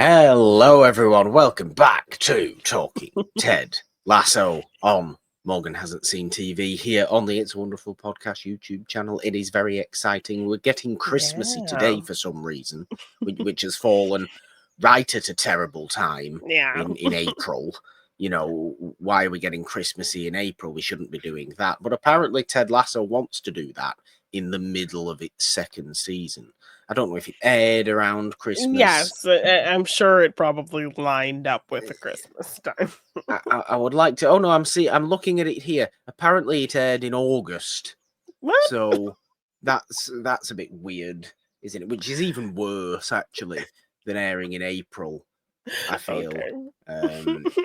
Hello, everyone. Welcome back to Talking Ted Lasso on Morgan Hasn't Seen TV here on the It's a Wonderful Podcast YouTube channel. It is very exciting. We're getting Christmassy today for some reason, which has fallen right at a terrible time in April. You know, why are we getting Christmassy in April? We shouldn't be doing that. But apparently Ted Lasso wants to do that in the middle of its second season. I don't know if it aired around Christmas. Yes, I'm sure it probably lined up with the Christmas time. I would like to. Oh no, I'm looking at it here. Apparently, it aired in August. What? So that's a bit weird, isn't it? Which is even worse actually than airing in April. I feel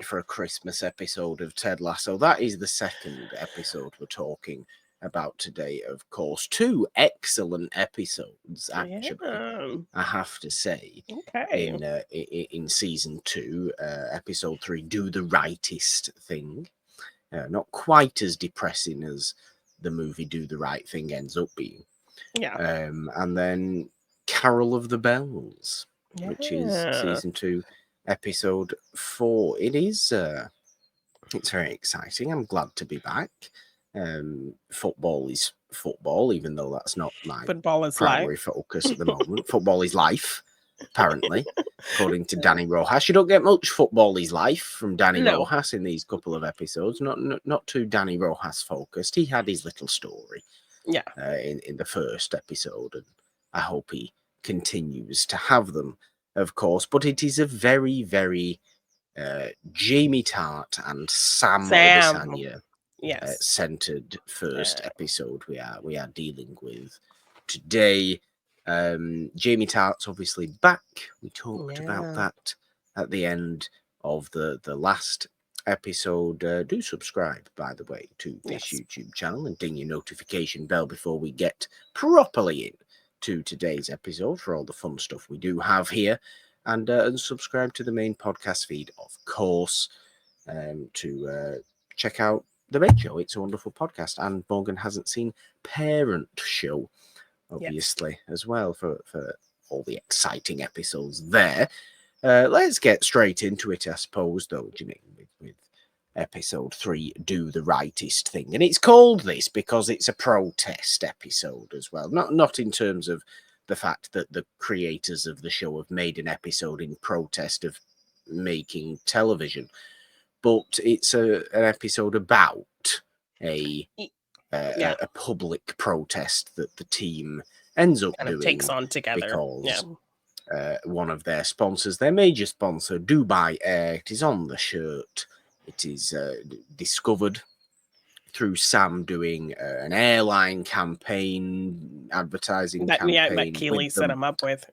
for a Christmas episode of Ted Lasso. That is the second episode we're talking about today, of course. Two excellent episodes, actually. I have to say. Okay. In season 2, episode 3, Do the Rightest Thing. Not quite as depressing as the movie Do the Right Thing ends up being. Yeah. And then Carol of the Bells, which is season 2, episode 4. It is. It's very exciting. I'm glad to be back. Football is football, even though that's not my primary focus at the moment. Football is life, apparently, according to Danny Rojas. You don't get much football is life from Danny Rojas in these couple of episodes. Not too Danny Rojas focused. He had his little story, in the first episode, and I hope he continues to have them, of course. But it is a very, very Jamie Tart and Sam Obisanya centered first episode we are dealing with today. Jamie Tart's obviously back. We talked about that at the end of the last episode. Do subscribe, by the way, to this YouTube channel and ding your notification bell before we get properly in to today's episode for all the fun stuff we do have here. And subscribe to the main podcast feed, of course, to check out the main show. It's a Wonderful Podcast, and Morgan Hasn't Seen Parent Show, obviously, as well, for all the exciting episodes there. Let's get straight into it, I suppose, though, Jimmy, with episode 3, Do the Rightest Thing. And it's called this because it's a protest episode as well. Not in terms of the fact that the creators of the show have made an episode in protest of making television, but it's an episode about a public protest that the team ends up doing, takes on together because one of their sponsors, their major sponsor, Dubai Air, it is on the shirt. It is discovered through Sam doing an airline campaign, advertising campaign. that Keely set him up with.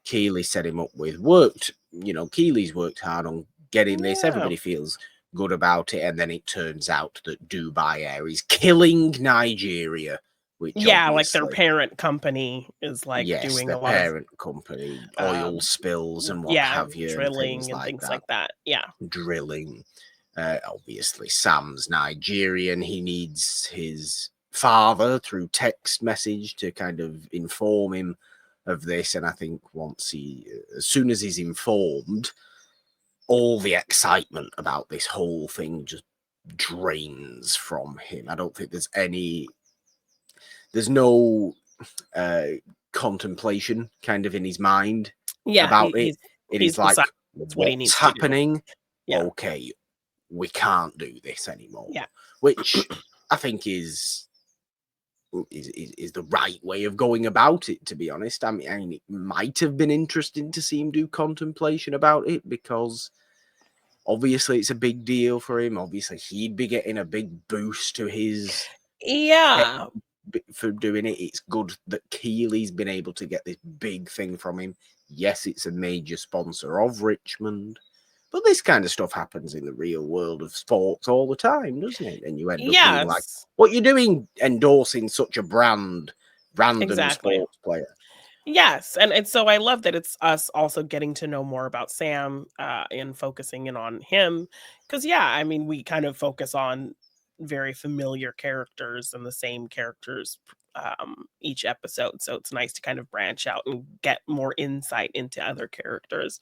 Keely set him up with. Keely's worked hard on getting this. Everybody feels good about it. And then it turns out that Dubai Air is killing Nigeria. Which like their parent company is doing a lot of parent company, oil spills and what have you. Drilling and things like that. Drilling. Obviously, Sam's Nigerian. He needs his father through text message to kind of inform him of this. And I think as soon as he's informed, all the excitement about this whole thing just drains from him. I don't think there's no contemplation kind of in his mind about it. It is like, what's happening? Okay, we can't do this anymore. Which I think is the right way of going about it, to be honest. I mean, it might have been interesting to see him do contemplation about it, because obviously it's a big deal for him. Obviously he'd be getting a big boost to his for doing it. It's good that Keely's been able to get this big thing from him. Yes, it's a major sponsor of Richmond, but this kind of stuff happens in the real world of sports all the time, doesn't it? And you end up being like, what you're doing endorsing such a branded sports player. Yes, and so I love that it's us also getting to know more about Sam and focusing in on him, because I mean, we kind of focus on very familiar characters and the same characters each episode. So it's nice to kind of branch out and get more insight into other characters.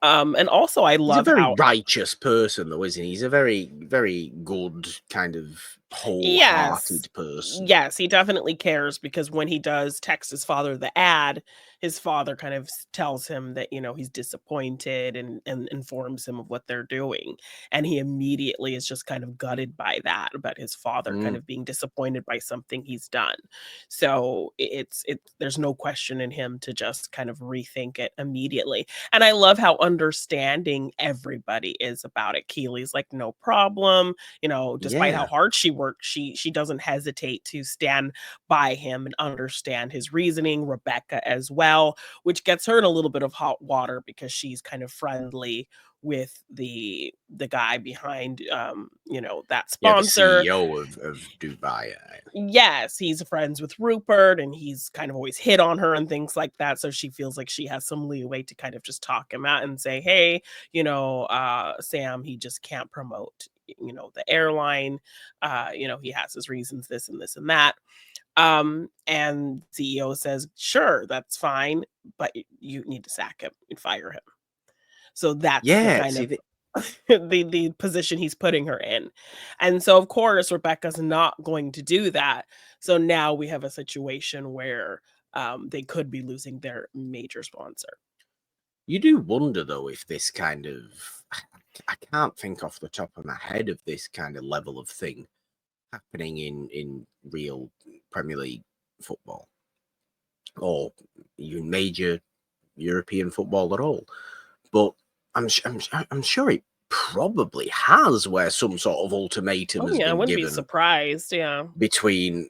And also I He's a love very how righteous person, though, isn't he? He's a very, very good, kind of yes. wholehearted person. Yes, he definitely cares because when he does text his father the ad, his father kind of tells him that, he's disappointed and informs him of what they're doing. And he immediately is just kind of gutted by that, about his father kind Mm, of being disappointed by something he's done. So there's no question in him to just kind of rethink it immediately. And I love how understanding everybody is about it. Keely's like, no problem, despite how yeah. hard she worked, she doesn't hesitate to stand by him and understand his reasoning. Rebecca as well, which gets her in a little bit of hot water because she's kind of friendly with the guy behind that Yeah, the sponsor. CEO of Dubai. Yes, he's friends with Rupert and he's kind of always hit on her and things like that. So she feels like she has some leeway to kind of just talk him out and say, hey, Sam, he just can't promote, the airline. He has his reasons, this and this and that. And CEO says, sure, that's fine, but you need to sack him and fire him. So that's the Yeah, kind see, of the position he's putting her in. And so of course Rebecca's not going to do that. So now we have a situation where they could be losing their major sponsor. you do wonder though if this kind of I can't think off the top of my head of this kind of level of thing happening in real Premier League football or even major European football at all. But I'm sure it probably has, where some sort of ultimatum Oh has yeah, I been wouldn't be given surprised. Yeah. between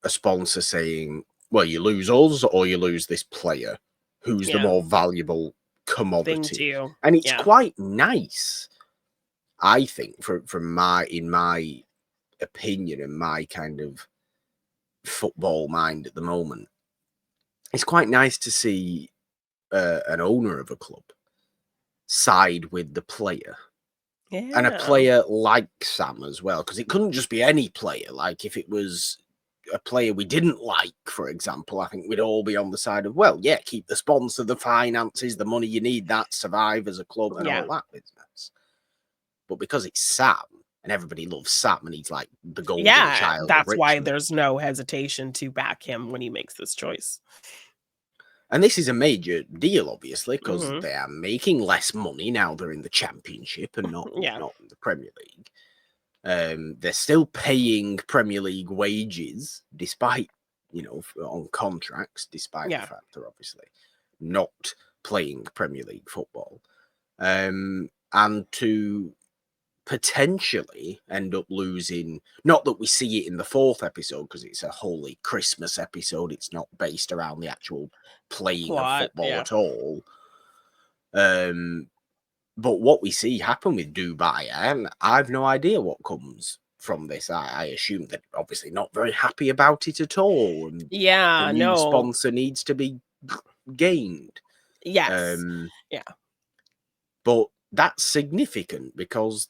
a sponsor saying, "Well, you lose us or you lose this player. Who's the Yeah. more valuable Thing commodity?" too. And it's Yeah. quite nice, I think, from my opinion and my kind of football mind at the moment. It's quite nice to see an owner of a club side with the player, and a Yeah. player like Sam as well, because it couldn't just be any player. Like if it was a player we didn't like, for example, I think we'd all be on the side of, well, yeah, keep the sponsor, the finances, the money you need, that survive as a club and all Yeah. that business. But because it's Sam and everybody loves Sam and he's like the golden Yeah. child of That's why Richmond. there's no hesitation to back him when he makes this choice. And this is a major deal, obviously, because Hmm. they are making less money now they're in the Championship and not Yeah. not in the Premier League. They're still paying Premier League wages, despite on contracts, despite the Yeah. fact they're obviously not playing Premier League football, and to potentially end up losing. Not that we see it in the fourth episode because it's a holy Christmas episode. It's not based around the actual playing of Plot. football Yeah. at all. Um, but what we see happen with Dubai, and I've no idea what comes from this. I assume that obviously not very happy about it at all, and a Yeah. new No. sponsor needs to be gained. Yes. Um, Yeah. but that's significant because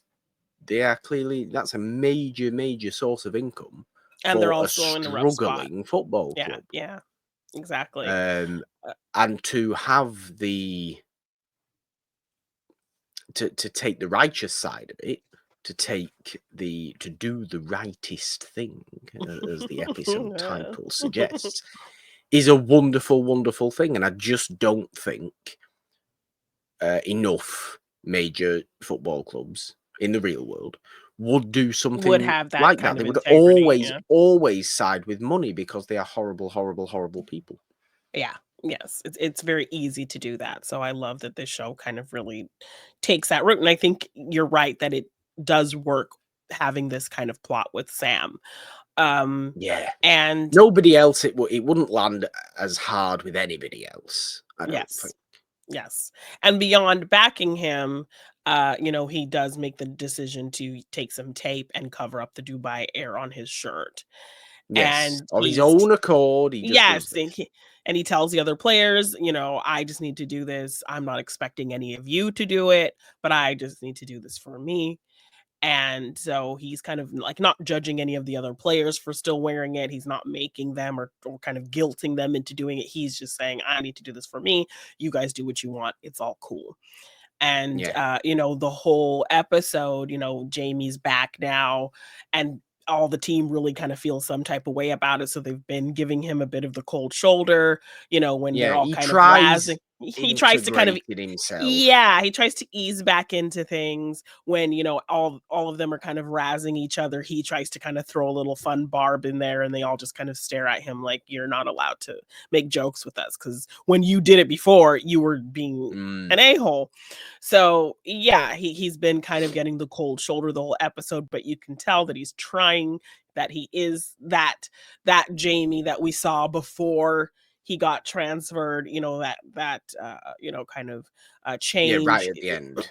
they are clearly that's a major source of income And they're for a also in a rough spot. struggling football Yeah, club. yeah, exactly. Um, Uh, and to have the to take the righteous side of it, to do the rightest thing, as the episode yeah. title suggests, is a wonderful thing. And I just don't think enough major football clubs in the real world would do Would something have that like that. kind They of would integrity, yeah. always side with money because they are horrible people. Yeah, yes, it's very easy to do that, so I love that this show kind of really takes that route, and I think you're right that it does work having this kind of plot with Sam. Um, Yeah. and Nobody else, it wouldn't land as hard with anybody else, I don't yes. think. Yes. And beyond backing him, he does make the decision to take some tape and cover up the Dubai Air on his shirt. Yes, And of his own accord, he just does yes, and this. he tells the other players, I just need to do this. I'm not expecting any of you to do it, but I just need to do this for me. And so he's kind of like not judging any of the other players for still wearing it. He's not making them or kind of guilting them into doing it. He's just saying, I need to do this for me. You guys do what you want. It's all cool. And Yeah. the whole episode, Jamie's back now, and all the team really kind of feels some type of way about it. So they've been giving him a bit of the cold shoulder, when they're Yeah, all he kind of razzing. tries He tries to kind of integrating himself. yeah, he tries to ease back into things when, all of them are kind of razzing each other. He tries to kind of throw a little fun barb in there, and they all just kind of stare at him like, you're not allowed to make jokes with us, because when you did it before, you were being Mm. an a-hole. So yeah, he's been kind of getting the cold shoulder the whole episode, but you can tell that he's trying, that he is that Jamie that we saw before he got transferred, kind of Yeah, change. right at the end.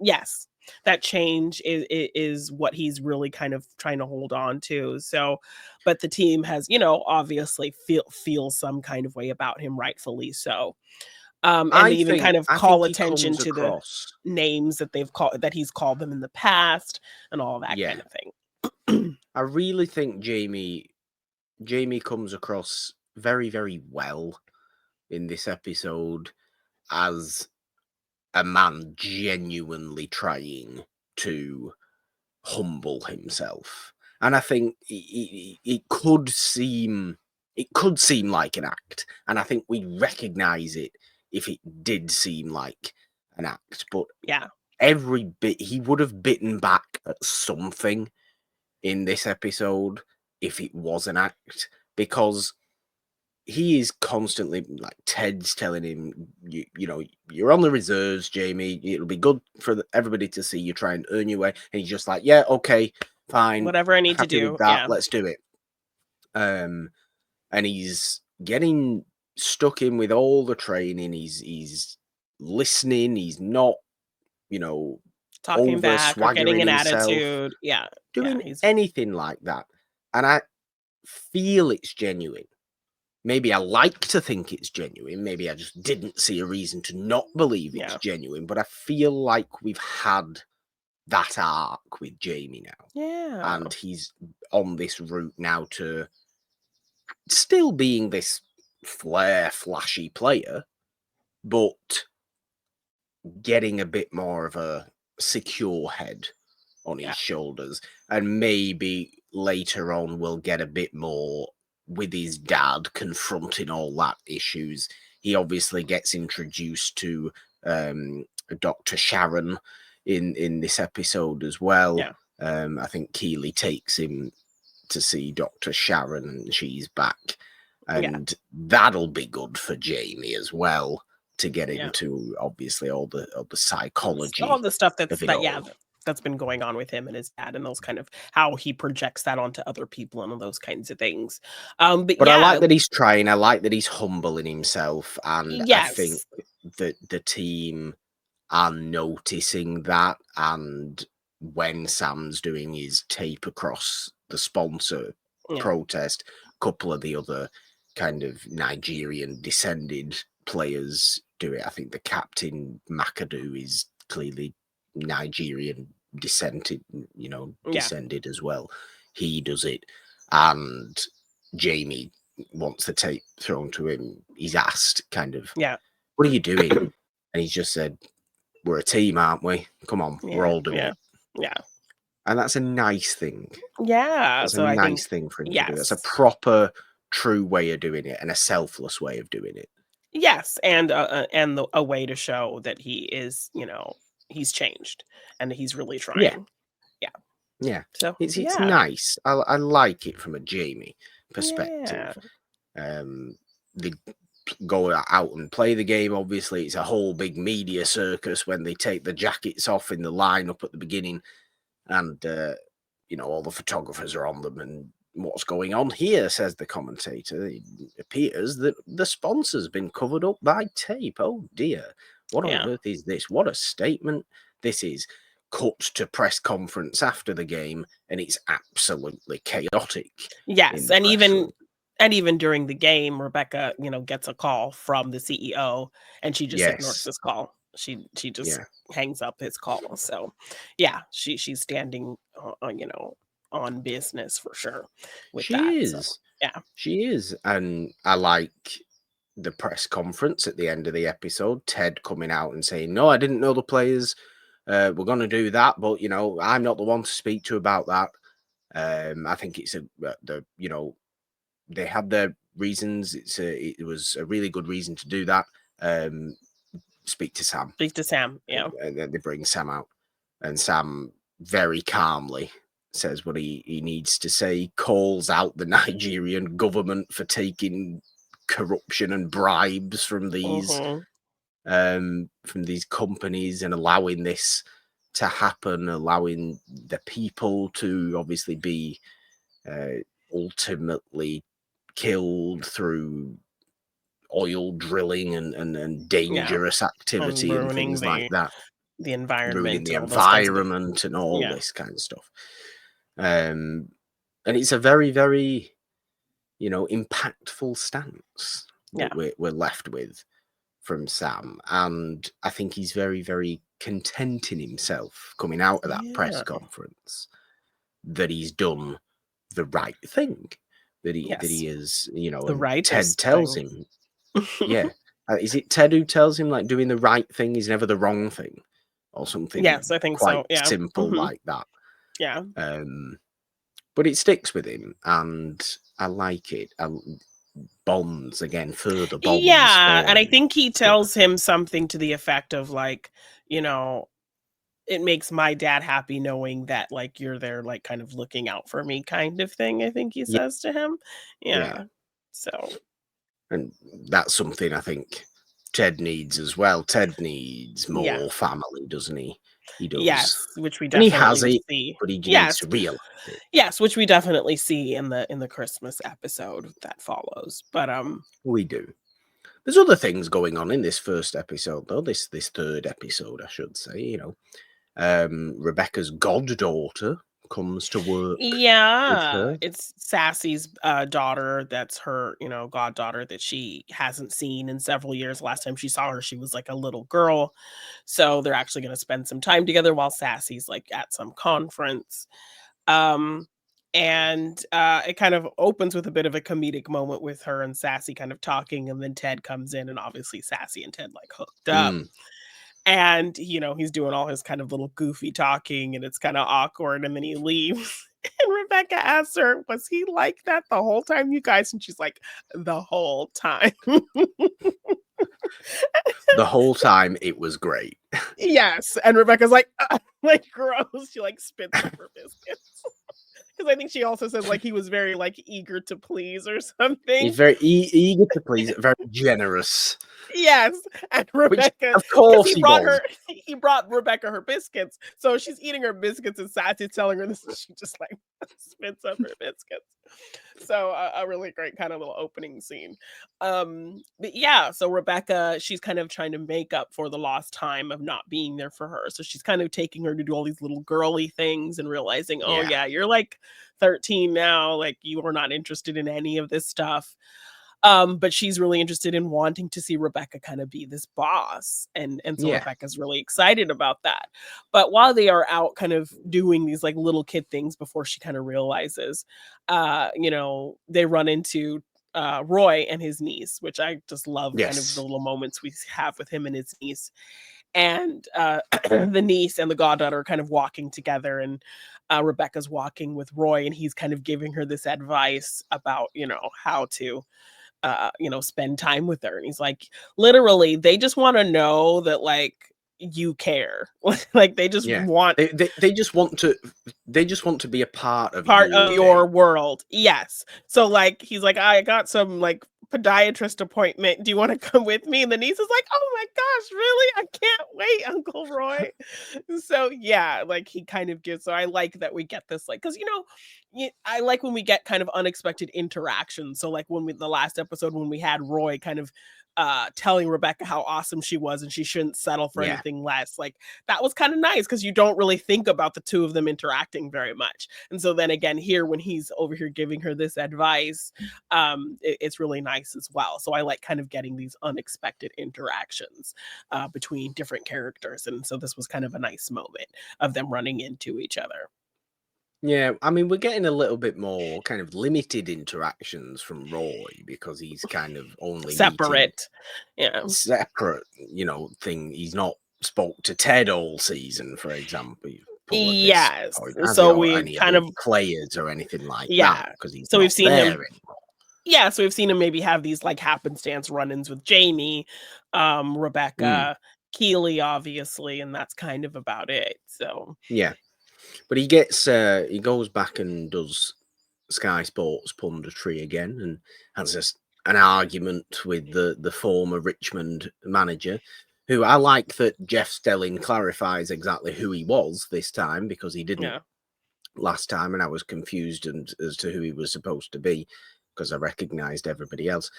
Yes, that change is what he's really kind of trying to hold on to. So, but the team has, obviously feel some kind of way about him, rightfully so. And they even kind of I call think he attention comes to the across. names that he's called them in the past and all that Yeah, kind of thing. I really think Jamie comes across very, very well in this episode as a man genuinely trying to humble himself. And I think it could seem like an act, and I think we recognize it if it did seem like an act. But Yeah. every bit, he would have bitten back at something in this episode if it was an act, because he is constantly, like, Ted's telling him, you're on the reserves, Jamie. It'll be good for everybody to see you try and earn your way. And he's just like, yeah, okay, fine, Whatever I need to happy with do. that. Yeah. Let's do it. And he's getting stuck in with all the training. He's listening. He's not, Talking over back or getting swaggering an himself, attitude. Yeah. Yeah. doing anything like that. And I feel it's genuine. Maybe I like to think it's genuine. Maybe I just didn't see a reason to not believe it's genuine. But I feel like we've had that arc with Jamie now. Yeah. And he's on this route now to still being this flashy player, but getting a bit more of a secure head on his shoulders. And maybe later on we'll get a bit more with his dad confronting all that issues. He obviously gets introduced to Dr. Sharon in this episode as well. Yeah. I think Keeley takes him to see Dr. Sharon, and she's back. And that'll be good for Jamie as well, to get into obviously all the psychology, all the stuff that's all. That's been going on with him and his dad, and those kind of how he projects that onto other people and all those kinds of things. But I like that he's trying. I like that he's humbling himself, and I think yes, that the team are noticing that. And when Sam's doing his tape across the sponsor protest, a couple of the other kind of Nigerian descended players do it. I think the captain, McAdoo, is clearly Nigerian descended as well. He does it, and Jamie wants the tape thrown to him. He's asked kind of, what are you doing? And he's just said, we're a team, aren't we? Come on, we're all doing it. Yeah. And that's a nice thing. Yeah. That's So a I nice think thing for him to do. That's a proper, true way of doing it, and a selfless way of doing it. Yes, and a way to show that he is, he's changed and he's really trying. Yeah. So It's nice. I like it from a Jamie perspective. Yeah. They go out and play the game. Obviously, it's a whole big media circus when they take the jackets off in the lineup at the beginning, and all the photographers are on them. And what's going on here, says the commentator. It appears that the sponsor's been covered up by tape. Oh dear, what on earth is this? What a statement this is. Cut to press conference after the game, and it's absolutely chaotic. Yes, and even during the game, Rebecca, gets a call from the CEO, and she just ignores this call. She just Yeah, hangs up his call. So, yeah, she's standing, on business for sure with that. she So, is. yeah, She is. And I like the press conference at the end of the episode, Ted coming out and saying, "No, I didn't know the players were going to do that, but I'm not the one to speak to about that." I think it's they had their reasons. It was a really good reason to do that. Um, Speak to Sam, speak to Sam. Yeah, and then they bring Sam out, and Sam very calmly says what he needs to say, calls out the Nigerian government for taking corruption and bribes hmm from these companies and allowing this to happen, allowing the people to obviously be uh, ultimately killed through oil drilling and yeah, dangerous on activity and ruining things like that, the ruining environment the and all those kinds of things. environment and all Yeah, this kind of stuff. Um, and it's a very, very, impactful stance yeah, that we're left with from Sam. And I think he's very, very content in himself coming out of that press yeah. conference that he's done the right thing. That Yes, he is, the and Ted rightest tells thing. him, yeah. Is it Ted who tells him like doing the right thing is never the wrong thing, or something Yes, I think quite so. Yeah. simple hmm like that? Yeah. Um, but it sticks with him, and I like it. Bonds again, further bonds Yeah, and I form. think he It's good. tells him something to the effect of like, you know, it makes my dad happy knowing that like you're there like kind of looking out for me kind of thing, I think he Yeah, says to him. yeah, Yeah. So, and that's something I think Ted needs as well. Ted needs yeah. more family, doesn't he? He does, Yes, which we and he has definitely it, see. but he needs Yes. to realize it. Yes, which we definitely see in the Christmas episode that follows. But We do. There's other things going on in this first episode, though. This third episode, I should say. Rebecca's goddaughter comes to work with yeah, her. it's Sassy's daughter. That's her, goddaughter that she hasn't seen in several years. Last time she saw her, she was like a little girl. So they're actually going to spend some time together while Sassy's like at some conference. Um, and it kind of opens with a bit of a comedic moment with her and Sassy kind of talking, and then Ted comes in, and obviously Sassy and Ted like hooked up. Mm, And, he's doing all his kind of little goofy talking and it's kind of awkward. And then he leaves. And Rebecca asks her, "Was he like that the whole time, you guys?" And she's like, "The whole time." the whole time it was great. Yes. And Rebecca's like, like gross. She like spits up her biscuits. Because I think she also says like he was very like eager to please or something. He's very eager to please, very generous, Yes, and which Rebecca, of because course he he brought was. her he brought Rebecca her biscuits, so she's eating her biscuits and Sassy's telling her this, and she just, like, spits up her biscuits. So, a really great kind of little opening scene. But yeah, so Rebecca, she's kind of trying to make up for the lost time of not being there for her, so she's kind of taking her to do all these little girly things and realizing, "Oh, Yeah, yeah, you're, like, 13 now, like, you are not interested in any of this stuff." But she's really interested in wanting to see Rebecca kind of be this boss. And so yeah, Rebecca's really excited about that. But while they are out kind of doing these like little kid things before she kind of realizes, they run into Roy and his niece, which I just love kind of the yes, little moments we have with him and his niece. And the niece and the goddaughter are kind of walking together, and Rebecca's walking with Roy, and he's kind of giving her this advice about, how to spend time with her. And he's like, literally, they just want to know that like you care. Like they just yeah. want They just want to be a part of part of your day. your world. Yes. So like he's like, I got some like podiatrist appointment. Do you want to come with me? And the niece is like, oh my gosh, really? I can't wait, Uncle Roy. So yeah, like he kind of gives, so I like that we get this, like, because I like when we get kind of unexpected interactions. So like the last episode when we had Roy kind of telling Rebecca how awesome she was and she shouldn't settle for Yeah. anything less. Like that was kind of nice because you don't really think about the two of them interacting very much. And so then again here when he's over here giving her this advice, it's really nice as well. So I like kind of getting these unexpected interactions between different characters. And so this was kind of a nice moment of them running into each other. Yeah, I mean, we're getting a little bit more kind of limited interactions from Roy because he's kind of only meeting Separate. Yeah. separate, thing. He's not spoke to Ted all season, for example. Paul at this Yes. point has he, So or we any of kind the of players or anything like that yeah. because he's So not we've seen there him anymore. yeah, so we've seen him maybe have these like happenstance run-ins with Jamie, Mm, Rebecca, Keely, obviously, and that's kind of about it. So yeah, but he goes back and does Sky Sports punditry again and has an argument with the former Richmond manager, who I like that Jeff Stelling clarifies exactly who he was this time because he didn't yeah. last time, and I was confused as to who he was supposed to be because I recognised everybody else.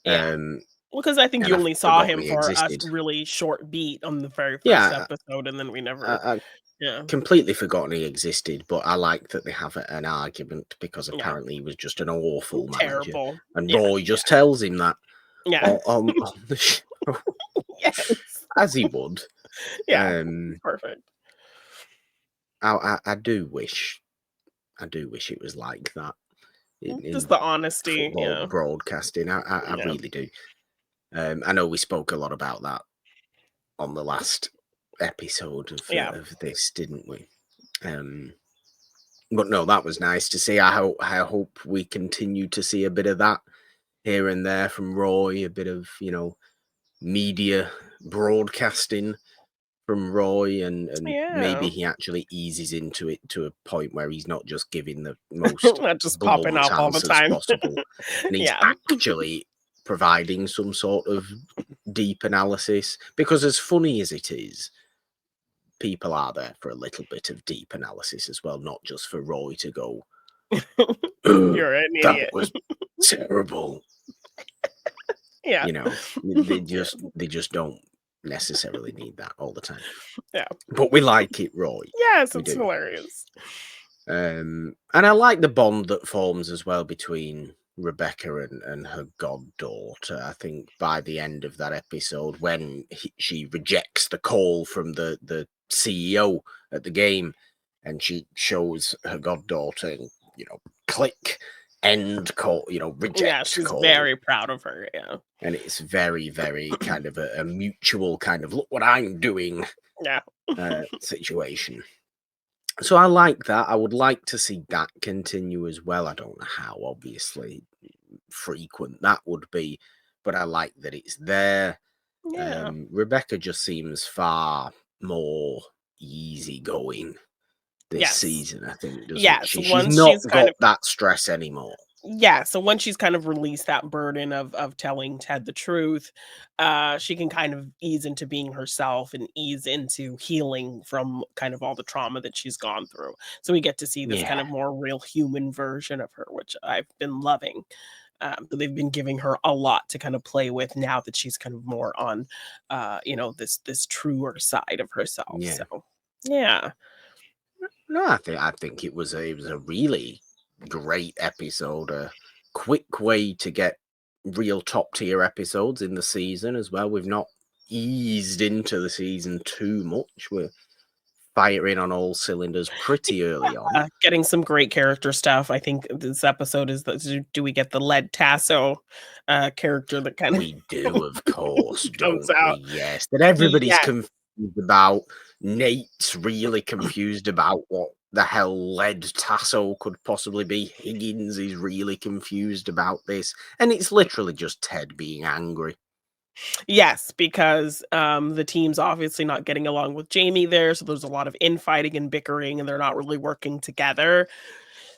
Yeah. Um, Well, because I think and you I've only saw forgotten him he for a existed. really short beat on the very first Yeah, episode, and then we never I yeah. completely forgotten he existed, but I like that they have an argument because Yeah. apparently he was just an awful manager, Terrible. and Yeah. Roy just tells him that Yeah. on the show, Yes. as he would. Yeah. Um, Perfect. I I do wish it was like that Just in the honesty. football Yeah. broadcasting. I Yeah. really do. I know we spoke a lot about that on the last episode Yeah. of this, didn't we? Um, but no, that was nice to see. I hope we continue to see a bit of that here and there from Roy, a bit of media broadcasting from Roy, and maybe Yeah. he actually eases into it to a point where he's not just giving the most Not just popping blunt off all the answers time. possible, and he's Yeah. actually providing some sort of deep analysis. Because as funny as it is, people are there for a little bit of deep analysis as well, not just for Roy to go, You're an that idiot. was terrible. Yeah. They Yeah. just don't necessarily need that all the time. Yeah. But we like it, Roy. Yes, We it's do. hilarious. And I like the bond that forms as well between Rebecca and her goddaughter. I think by the end of that episode, when she rejects the call from the CEO at the game, and she shows her goddaughter, and click, end call, Yeah, reject she's call, very proud of her. Yeah. and it's very, very kind of a mutual kind of look what I'm doing Yeah. situation. So I like that. I would like to see that continue as well. I don't know how, obviously, frequent that would be, but I like that it's there. Yeah. Rebecca just seems far more easygoing this Yes. season, I think, doesn't Yes. she? She's Once not she's kind got of that stress anymore. yeah, so once she's kind of released that burden of telling Ted the truth, she can kind of ease into being herself and ease into healing from kind of all the trauma that she's gone through. So we get to see this kind Yeah, of more real human version of her, which I've been loving. So they've been giving her a lot to kind of play with now that she's kind of more on, this truer side of herself. yeah. So yeah, No, I think it was a really great episode. A quick way to get real top tier episodes in the season as well. We've not eased into the season too much. We're firing on all cylinders pretty early on. getting some great character stuff. I think this episode is the do we get the Led Tasso character that kind of We do, of course, comes don't we? out? Yes, that everybody's Yes. confused about. Nate's really confused about what the hell lead Tasso could possibly be. Higgins is really confused about this, and it's literally just Ted being angry. Yes, because the team's obviously not getting along with Jamie there, so there's a lot of infighting and bickering, and they're not really working together.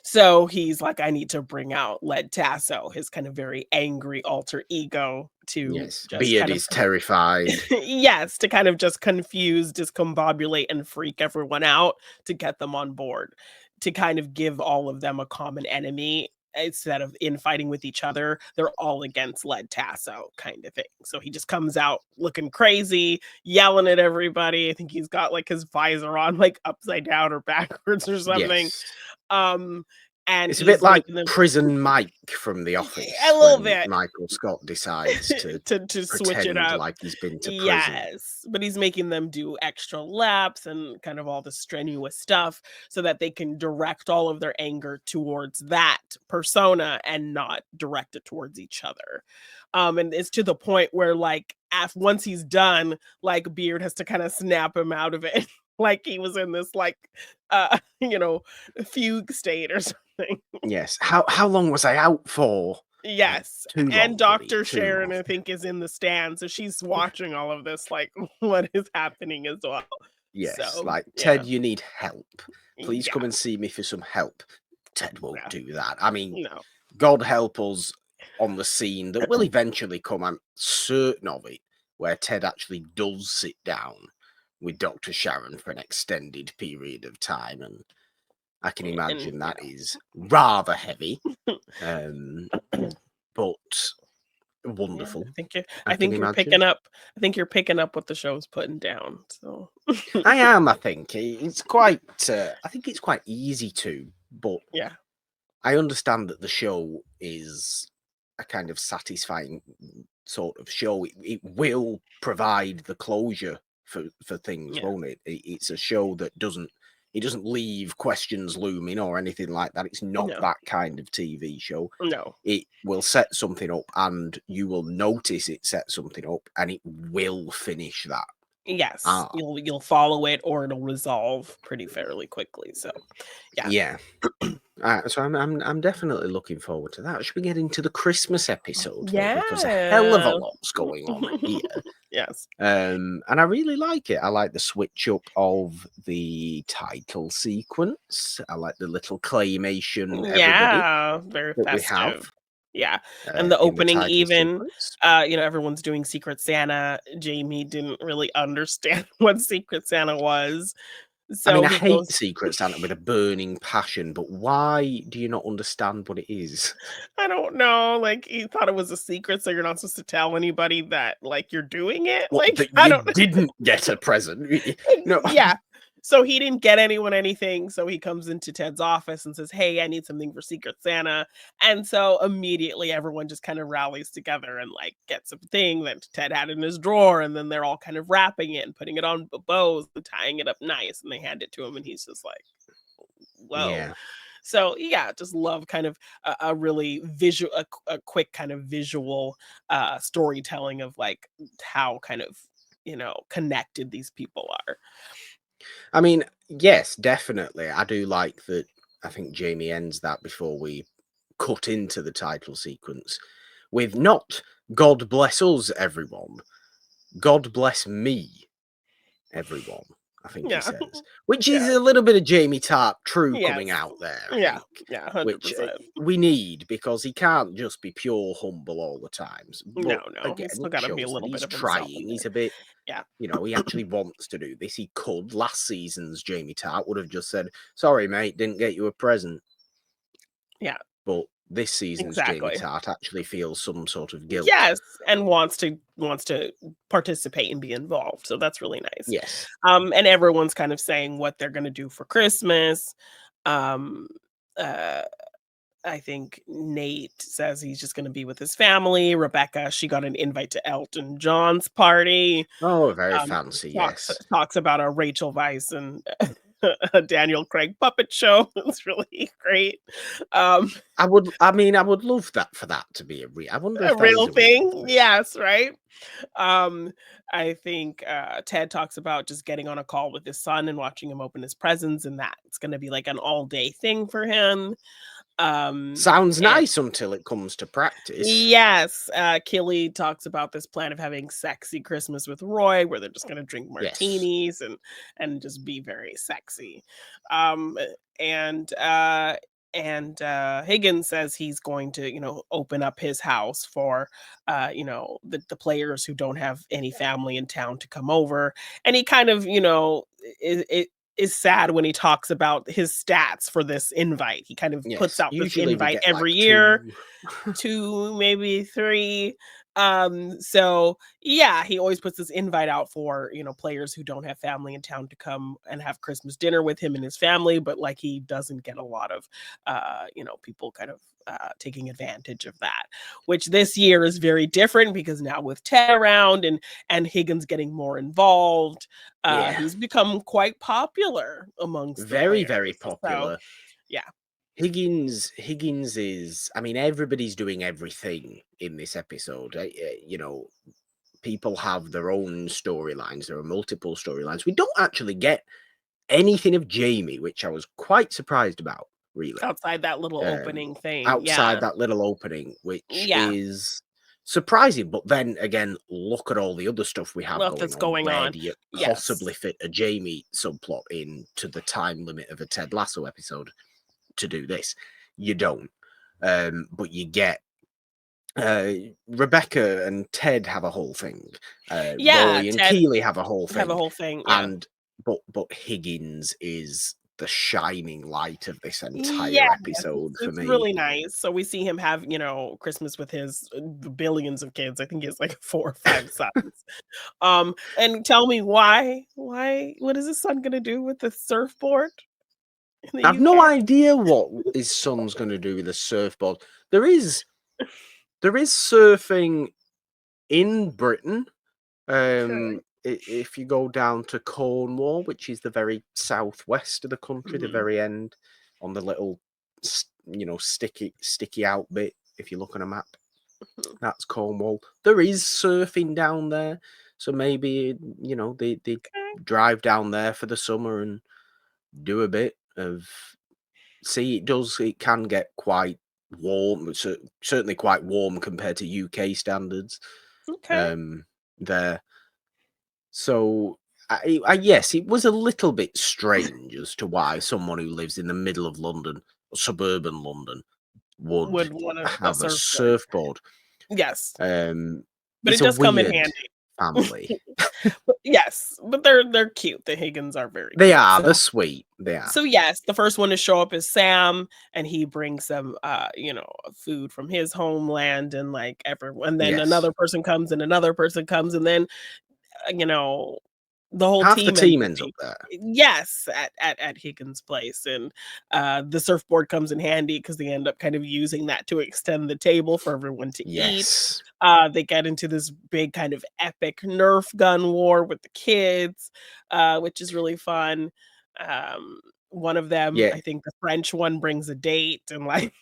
So he's like, I need to bring out Led Tasso, his kind of very angry alter ego, to Yes, just Beard kind of is terrified. yes, to kind of just confuse, discombobulate, and freak everyone out to get them on board. to kind of give all of them a common enemy instead of infighting with each other. They're all against Led Tasso kind of thing. So he just comes out looking crazy, yelling at everybody. I think he's got like his visor on like upside down or backwards or something. Yes. Um, and It's a bit he's like making them Prison Mike from The a Office little when bit. Michael Scott decides to To switch it pretend up. like he's been to prison. Yes, but he's making them do extra laps and kind of all the strenuous stuff so that they can direct all of their anger towards that persona and not direct it towards each other. And it's to the point where like once he's done, like Beard has to kind of snap him out of it. Like he was in this like fugue state or something. Yes. How long was I out for? Yes, Too and long, buddy. Doctor Too Sharon, long. I think, is in the stand, so she's watching all of this, like, what is happening as well. Yes. So, Like, yeah. Ted, you need help. Please come Yeah, and see me for some help. Ted won't yeah, do that. I mean, no. God help us on the scene that will eventually come, I'm certain of it, where Ted actually does sit down with Dr. Sharon for an extended period of time. And I can And, imagine that is rather heavy, um, but yeah, wonderful. I I can think you're imagine. picking up what the show's putting down, so I am, I think. It's quite, I think it's quite easy to, but yeah, I understand that the show is a kind of satisfying sort of show. It will provide the closure for things, yeah, won't it? It's a show that doesn't leave questions looming or anything like that. It's not no, that kind of TV show. no. It will set something up, and you will notice it set something up, and it will finish that Yes, arc. you'll follow it or it'll resolve pretty fairly quickly, so, yeah. Yeah. So I'm definitely looking forward to that. Should we get into the Christmas episode though? Because a hell of a Yeah. lot's going on here. Yes. And I really like it. I like the switch up of the title sequence. I like the little claymation everybody Yeah, very that we have festive. Yeah, and the in the opening title even, sequence. everyone's doing Secret Santa. Jamie didn't really understand what Secret Santa was, I mean, so I he hate goes Secret Santa with a burning passion, but why do you not understand what it is? I don't know, like, he thought it was a secret, so you're not supposed to tell anybody that, like, you're doing it, What, like, that I you don't didn't get a present? No. yeah. So he didn't get anyone anything, so he comes into Ted's office and says, "Hey, I need something for Secret Santa." And so immediately everyone just kind of rallies together and like gets a thing that Ted had in his drawer, and then they're all kind of wrapping it and putting it on bows and tying it up nice, and they hand it to him, and he's just like, "Whoa." Yeah. So yeah, just love kind of a really visual, a quick kind of visual storytelling of like how kind of connected these people are. I mean, yes, definitely. I do like that. I think Jamie ends that before we cut into the title sequence with not God bless us, everyone. God bless me, everyone. I think he Yeah. says, which is Yeah. a little bit of Jamie Tart true coming Yes. out there, I Yeah. think, Yeah, which 100%. we need because he can't just be pure humble all the times. But No, no, again, he's still it gotta be a shows that little bit he's of himself trying. in He's there. a bit Yeah. he actually wants to do this. He could. Last season's Jamie Tart would have just said, "Sorry, mate, didn't get you a present." Yeah, But this season's Jamie exactly. Tart actually feels some sort of guilt. Yes, and wants to participate and be involved, so that's really nice. Yes. And everyone's kind of saying what they're gonna do for Christmas. Um, uh, I think Nate says he's just gonna be with his family. Rebecca, she got an invite to Elton John's party. Oh, very Um, fancy. talks Yes. talks about a Rachel Weisz and a Daniel Craig puppet show. It's really great. Um, I would love that for that to be a real. I wonder a if that is real a real thing. thing. Yes, right? I think, Ted talks about just getting on a call with his son and watching him open his presents, and that it's gonna be like an all-day thing for him. Sounds And nice until it comes to practice. yes, Killy talks about this plan of having sexy Christmas with Roy, where they're just gonna drink Yes. martinis and just be very sexy. Um, and uh, and Higgins says he's going to, open up his house for, the players who don't have any family in town to come over, and he kind of, is sad when he talks about his stats for this invite. He kind of puts Yes, out this usually we invite get every like year, 2. 2, maybe 3. So yeah, he always puts this invite out for, players who don't have family in town to come and have Christmas dinner with him and his family, but like he doesn't get a lot of people kind of taking advantage of that, which this year is very different because now with Ted around and Higgins getting more involved, Yeah, he's become quite popular amongst the very, players. very So popular. yeah, Higgins is, I mean, everybody's doing everything in this episode. People have their own storylines. There are multiple storylines. We don't actually get anything of Jamie, which I was quite surprised about, really. outside that little Um, opening thing. Outside Yeah. that little opening, which Yeah. is surprising. But then again, look at all the other stuff we have Stuff going that's on. going Where on. do you Yes. possibly fit a Jamie subplot into the time limit of a Ted Lasso episode to do this? You don't. But you get Rebecca and Ted have a whole thing. Yeah, Rory and Ted Keeley have a whole have a thing, whole thing, yeah. and but Higgins is the shining light of this entire Yes, episode for it's me. really nice. So we see him have, Christmas with his billions of kids. I think he has like 4 or 5 sons. And tell me what is his son gonna do with the surfboard in the I've no UK? idea what his son's going to do with a surfboard. There is surfing in Britain. Okay. If you go down to Cornwall, which is the very southwest of the country, the Mhm. very end on the little, sticky out bit. If you look on a map, Mhm. that's Cornwall. There is surfing down there, so maybe they Okay. drive down there for the summer and do a bit of. See, it can get quite warm, certainly quite warm compared to UK standards. Okay. Um, there. So, yes, it was a little bit strange as to why someone who lives in the middle of London, suburban London, would Would want a have a surfboard. surfboard. Yes, Um, but it's it a does come in weird handy. family. But yes, but they're cute. The Higgins are very They cute. are. So They're sweet. They are. so yes, the first one to show up is Sam, and he brings some food from his homeland, and like everyone, then Yes. another person comes and another person comes, and then uh, you know the whole Half the team ends team up ends up being there. yes at Higgins' place, and the surfboard comes in handy because they end up kind of using that to extend the table for everyone to eat. Yes. They get into this big kind of epic Nerf gun war with the kids, which is really fun. Um, One of them, Yeah. I think the French one, brings a date, and like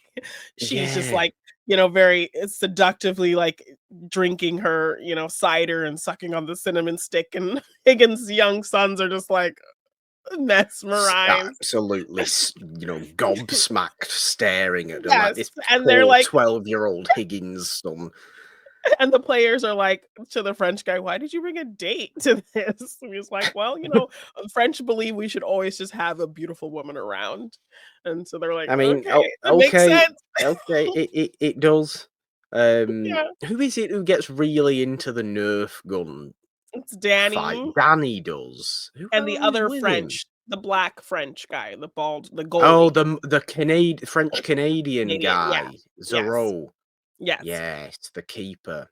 she's just Yeah. like, very seductively like drinking her, cider and sucking on the cinnamon stick, and Higgins' young sons are just like mesmerized. Absolutely, gobsmacked, staring at her like Yes, this and they're poor like 12-year-old Higgins son. and the players are like to the French guy, "Why did you bring a date to this?" And he's like, "Well, French believe we should always just have a beautiful woman around." And so they're like, I mean, "Okay, that makes sense." okay, it does. Yeah, Who is it who gets really into the Nerf gun it's fight? Danny Danny does. and the Who's other with him? The black French guy, the Oh, goalie. the French Canadian Canadian, yeah. guy, Yes. Zero. Yes. Yes, the keeper.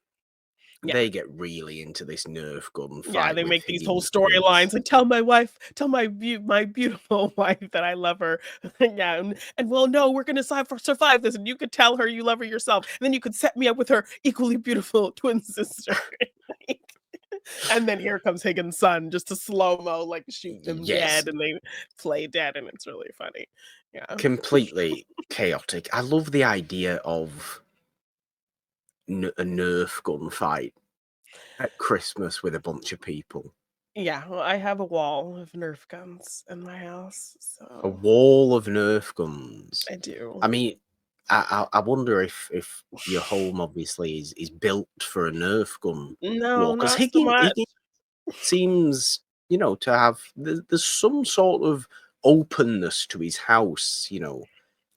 Yeah. They get really into this Nerf gun Yeah, fight they with make these whole Higgins' kids. storylines, like, "Tell my wife tell my beautiful wife that I love her." Yeah, and, "Well, no, we're gonna survive this, and you could tell her you love her yourself, and then you could set me up with her equally beautiful twin sister." Like, and then here comes Higgins' son, just a slow-mo, like, shoot them Yes, dead, and they play dead, and it's really funny. Yeah. completely chaotic. I love the idea of a Nerf gun fight at Christmas with a bunch of people. Yeah, well, I have a wall of Nerf guns in my house, A so wall of Nerf guns. I do. I mean, I wonder if your home obviously is built for a Nerf gun No, war because not so much. Higgins seems to have there's some sort of openness to his house,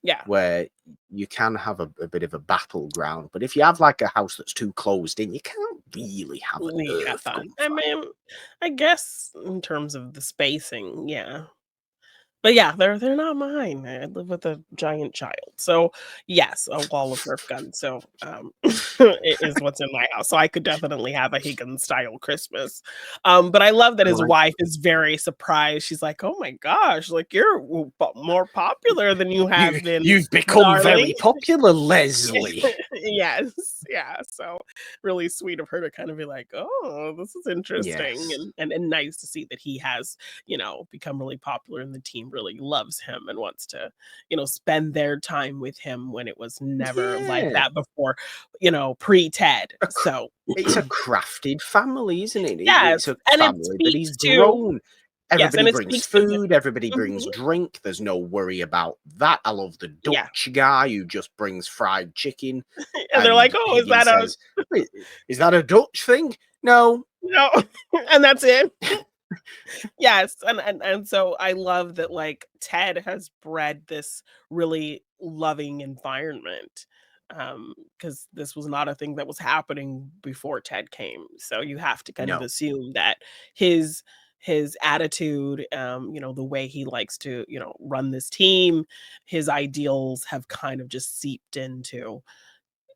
Yeah. where you can have a bit of a battleground. But if you have like a house that's too closed in, you can't really have a We have Nerf gun fun. I fight. mean, I guess in terms of the spacing, yeah. But yeah, they're not mine. I live with a giant child. So, yes, a wall of Nerf guns. So, it is what's in my house. So I could definitely have a Higgins style Christmas. But I love that I his like wife is very surprised. She's like, "Oh my gosh, like you're more popular than you you. have been, You've become darling." very popular, Leslie. Yes, yeah, so really sweet of her to kind of be like, "Oh, this is interesting," Yes. and nice to see that he has, become really popular and the team really loves him and wants to, spend their time with him when it was never like Yeah. that before, pre-Ted, A cr- so it's a crafted family, isn't it? It's yes, a and it family that speaks he's to grown. yes, Everybody and it brings speaks to the food, everybody brings mhm, drink. There's no worry about that. I love the yeah, Dutch guy who just brings fried chicken. and they're like, And "Oh, is that Higgins a" says, "Wait, is that a Dutch thing?" No. no, and that's it. Yes, and so I love that, like, Ted has bred this really loving environment, because this was not a thing that was happening before Ted came, so you have to kind of No. assume that his his attitude, the way he likes to, run this team, his ideals have kind of just seeped into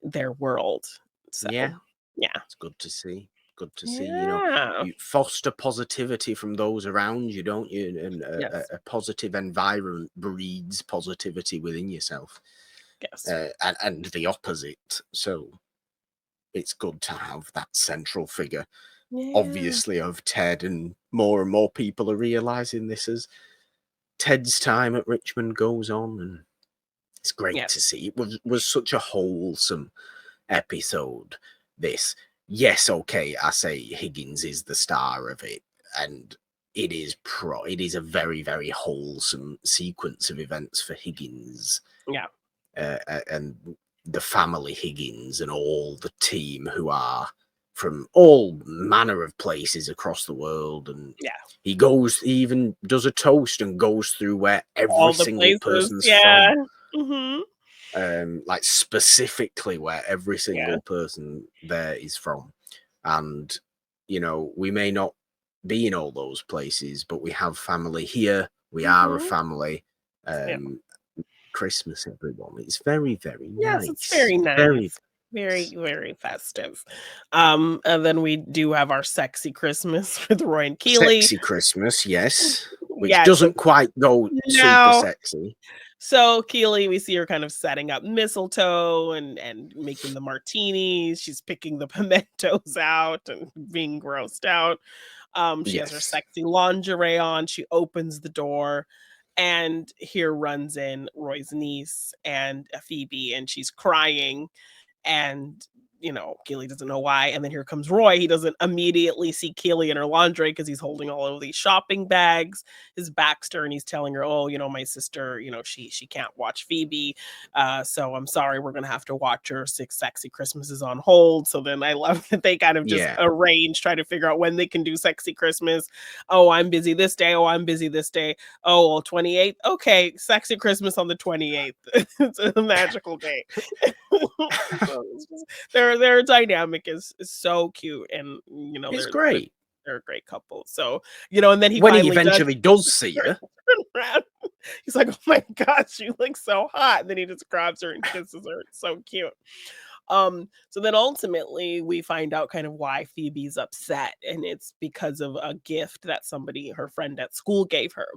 their world, so, Yeah. yeah. It's good to see. Good to see. Yeah. You foster positivity from those around you, don't you? And Yes, a positive environment breeds positivity within yourself, yes. and the opposite. So it's good to have that central figure, Yeah. obviously, of Ted, and more people are realizing this as Ted's time at Richmond goes on, and it's great to Yes. see. It was such a wholesome episode. This, yes, okay, I say Higgins is the star of it, and it is a very, very wholesome sequence of events for Higgins, Yeah. and the family Higgins and all the team who are from all manner of places across the world. And Yeah. he even does a toast and goes through where every All the single places, person's yeah. from, Mhm. like specifically where every Yeah. single person there is from. And we may not be in all those places, but we have family here. We are a Mhm. family. Yeah. um Christmas, everyone. It's very, very Yes, it's nice. very Very nice. Very, nice. very festive. And then we do have our sexy Christmas with Roy and Keeley. Sexy Christmas, yes, which Yeah, so doesn't quite go super no. sexy. So Keely, we see her kind of setting up mistletoe and making the martinis. She's picking the pimentos out and being grossed out. She has her Yes. sexy lingerie on. She opens the door, and here runs in Roy's niece and Phoebe, and she's crying. And Keely doesn't know why. And then here comes Roy. He doesn't immediately see Keely in her laundry because he's holding all of these shopping bags. His back's turned. He's telling her, "Oh, my sister, she can't watch Phoebe. So I'm sorry, we're gonna have to watch her Six Sexy Christmases on hold." So then I love that they kind of just Yeah. arrange, try to figure out when they can do Sexy Christmas. Oh, I'm busy this day. Oh, I'm busy this day. Oh, well, 28th. Okay, Sexy Christmas on the 28th. It's a magical day. So it's just their dynamic is so cute, and It's they're great. they're a great couple. So and then he When he finally does eventually does see turn her. around. He's like, "Oh my gosh, you look so hot!" And then he just grabs her and kisses her. It's so cute. So then ultimately we find out kind of why Phoebe's upset, and it's because of a gift that her friend at school gave her.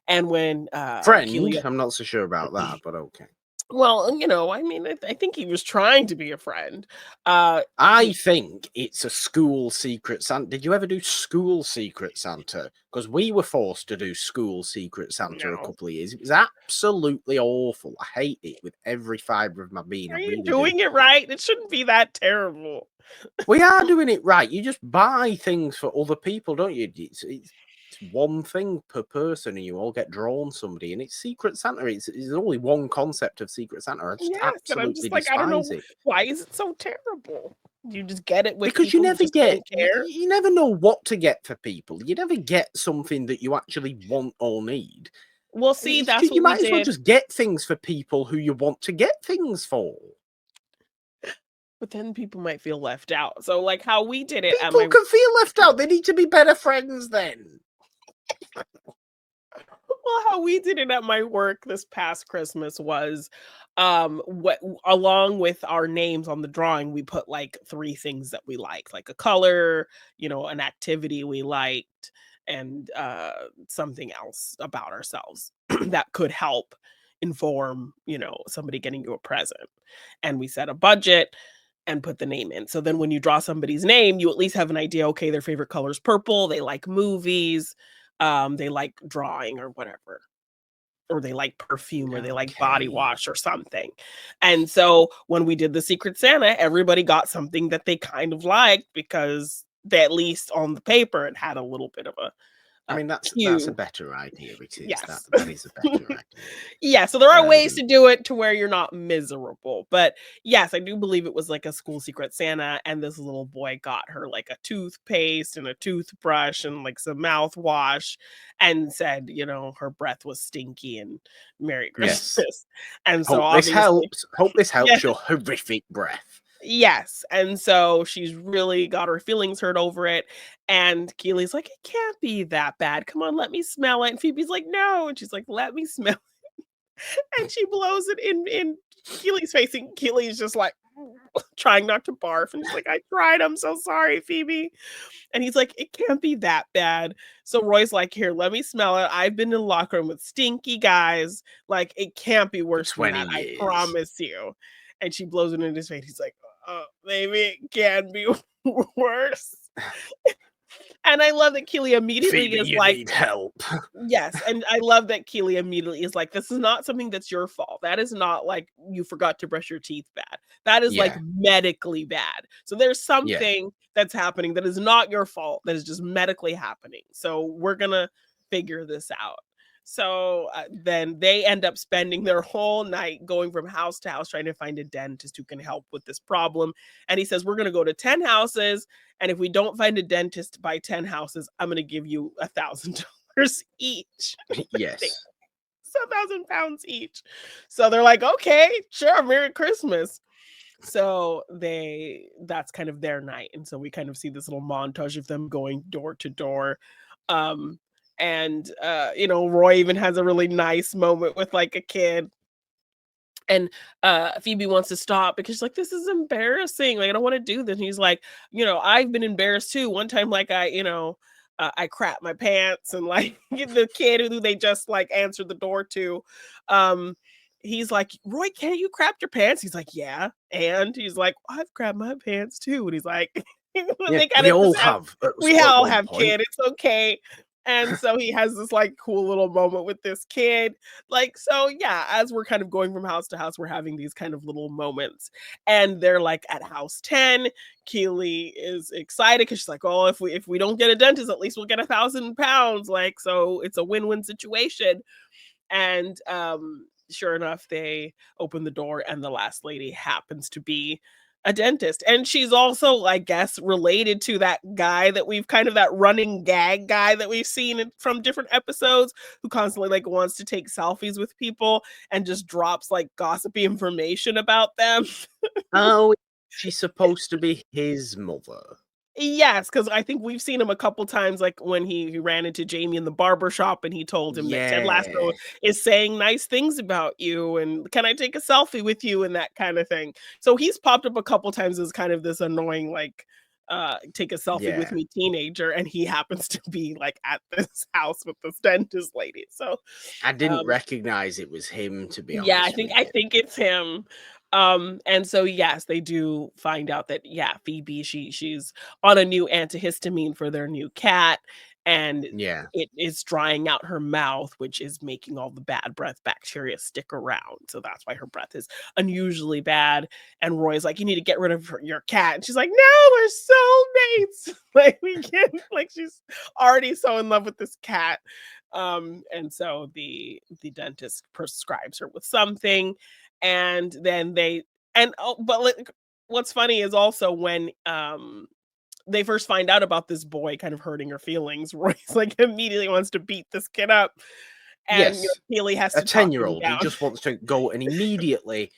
And when Friend, Keely I'm not so sure about that, but okay. well, I mean, I think he was trying to be a friend. I He think it's a school secret Santa. Did you ever do school secret Santa? Because we were forced to do school secret Santa a no. couple of years. It was absolutely awful. I hate it with every fiber of my being. I Are you really do. doing it right? It shouldn't be that terrible. We are doing it right. You just buy things for other people, don't you? It's one thing per person, and you all get drawn somebody, and it's Secret Santa. It's only one concept of Secret Santa. I just Yes, and I'm absolutely just like, I don't despise know it. why is it so terrible? You just get it with Because you people who never just get don't care. you never know what to get for people. You never get something that you actually want or need. Well, see, that's You what we might as well did, just get things for people who you want to get things for. but then people might feel left out. So, like how we did it at People my can feel left out. They need to be better friends then. Well, how we did it at my work this past Christmas was, what along with our names on the drawing, we put like 3 things that we like a color, an activity we liked, and, something else about ourselves that could help inform, somebody getting you a present. And we set a budget and put the name in. So then when you draw somebody's name, you at least have an idea, okay, their favorite color is purple, they like movies, they like drawing or whatever, or they like perfume or they like body Okay. wash or something. And so when we did the Secret Santa, everybody got something that they kind of liked because they at least on the paper it had a little bit of I a mean, that's a cue. better idea. It is that Yes. that is a better idea. Yeah, so there are ways Um, to do it to where you're not miserable. But yes, I do believe it was like a school secret Santa, and this little boy got her like a toothpaste and a toothbrush and like some mouthwash and said, her breath was stinky and Merry yes. Christmas. And so Hope this obviously, helps. Hope this yeah, helps your horrific breath. yes. And so she's really got her feelings hurt over it. And Keely's like, it can't be that bad. Come on, let me smell it. And Phoebe's like, no. And she's like, let me smell, and she blows it in Keely's face, and Keely's just like trying not to barf, and she's like, "I tried, I'm so sorry, Phoebe." And he's like, "It can't be that bad." So Roy's like, "Here, let me smell it. I've been in the locker room with stinky guys. Like, it can't be For worse than 20 that. I years. promise you." And she blows it in his face. He's like, maybe it can be worse." And I love that Keely immediately Phoebe, is you like, need help. yes, and I love that Keely immediately is like, "This is not something that's your fault. That is not like you forgot to brush your teeth bad. That is like Yeah, medically bad. So there's yeah. something that's happening that is not your fault, that is just medically happening. So we're gonna figure this out." So, then they end up spending their whole night going from house to house trying to find a dentist who can help with this problem, and he says, "We're gonna go to 10 houses, and if we don't find a dentist by 10 houses, I'm gonna give you $1,000 each." They Yes. it's £1,000 each. So they're like, "Okay, sure, Merry Christmas." So that's kind of their night. And so we kind of see this little montage of them going door to door. Um, and Roy even has a really nice moment with like a kid. And Phoebe wants to stop because she's like, "This is embarrassing. Like, I don't want to do this." And he's like, "I've been embarrassed too. One time, like I crap my pants," and like the kid who they just like answered the door to, um, he's like, "Roy, can't you crap your pants?" He's like, "Yeah," and he's like, "I've crapped my pants too," and he's like, Yeah, they kind we of all just have, have we at all one have point. kid. It's okay. And so he has this like cool little moment with this kid. Like, so yeah, as we're kind of going from house to house, we're having these kind of little moments. And they're like at house 10. Keely is excited because she's like, "Oh, if we don't get a dentist, at least we'll get £1,000." Like, so it's a win-win situation. And sure enough, they open the door, and the last lady happens to be a dentist. And she's also, I guess, related to that guy that we've kind of that running gag guy that we've seen from different episodes, who constantly like wants to take selfies with people and just drops like gossipy information about them. Oh, she's supposed to be his mother. Yes, because I think we've seen him a couple times, like when he ran into Jamie in the barber shop and he told him that Ted Lasso Yeah, is saying nice things about you and can I take a selfie with you and that kind of thing. So he's popped up a couple times as kind of this annoying, like, take a selfie with yeah. me teenager, and he happens to be like at this house with this dentist lady. So I didn't um recognize it was him, to be yeah, I honest think with I you. think it's him. And so yes, they do find out that yeah, Phoebe, she's on a new antihistamine for their new cat, and Yeah. it is drying out her mouth, which is making all the bad breath bacteria stick around. So that's why her breath is unusually bad. And Roy's like, "You need to get rid of your cat." And she's like, "No, we're soulmates." Like we can't, like she's already so in love with this cat. And so the dentist prescribes her with something, and then but like, what's funny is also when they first find out about this boy kind of hurting her feelings, Roy's like immediately wants to beat this kid up. and, Yes. Keely has A to talk him 10-year-old, he down, just wants to go and immediately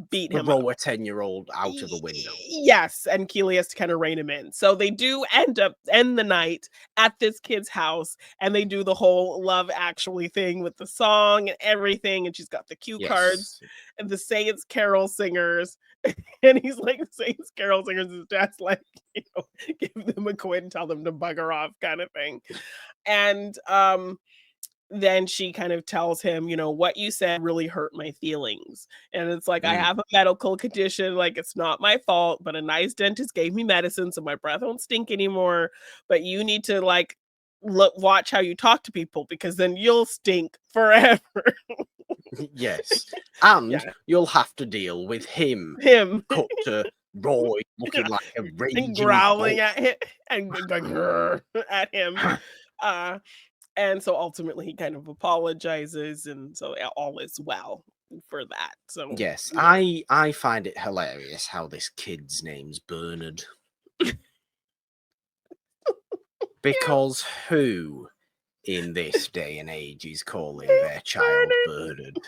beat him up. throw a 10-year-old out of a Y window. Yes, and Keely has to kinda rein him in. So they do end the night at this kid's house, and they do the whole Love Actually thing with the song and everything, and she's got the cue cards Yes. and the Say It's Carol singers, and he's like, "Say It's Carol singers," his dad's like, "Give them a quid and tell them to bugger off," kinda thing. And, then she kind of tells him, "What you said really hurt my feelings." And it's like, "I Mm. have a medical condition, like, it's not my fault, but a nice dentist gave me medicine so my breath won't stink anymore, but you need to, like, watch how you talk to people because then you'll stink forever." Yes. And Yeah, you'll have to deal with him. him. Cut to Roy Yeah, looking like a and raging bull. growling at him and going at him. Uh, and so ultimately he kind of apologizes, and so all is well for that. So, Yes, yeah. I find it hilarious how this kid's name's Bernard. Yeah, Because who in this day and age is calling it's their child Bernard. Bernard?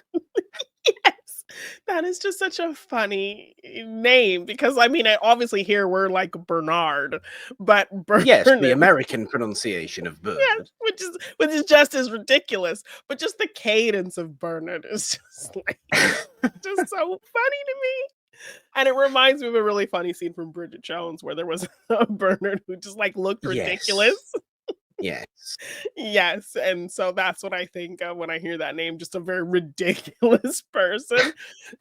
Yes. That is just such a funny name because, I mean, I obviously here we're like Bernard, but Yes, the Bernard, American pronunciation of yes, Bernard. which is just as ridiculous, but just the cadence of Bernard is just like just so funny to me. And it reminds me of a really funny scene from Bridget Jones where there was a Bernard who just like looked ridiculous. Yes. Yes. Yes, and so that's what I think of when I hear that name, just a very ridiculous person.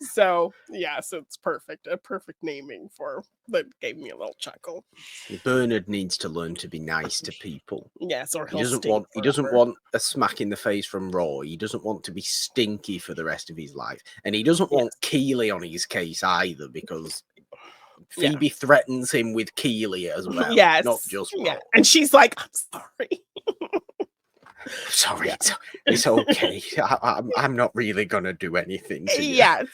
So, yes, it's perfect, a perfect naming for that gave me a little chuckle. Bernard needs to learn to be nice to people. Yes, or He he'll doesn't stink want he doesn't forever. want a smack in the face from Roy. He doesn't want to be stinky for the rest of his life. And he doesn't want Yes, Keely on his case either because yeah. Phoebe threatens him with Keely as well, not Yes, just yeah, Roy. and she's like, "I'm sorry." Sorry, Yeah. it's okay. I'm not really gonna do anything to you. Yes.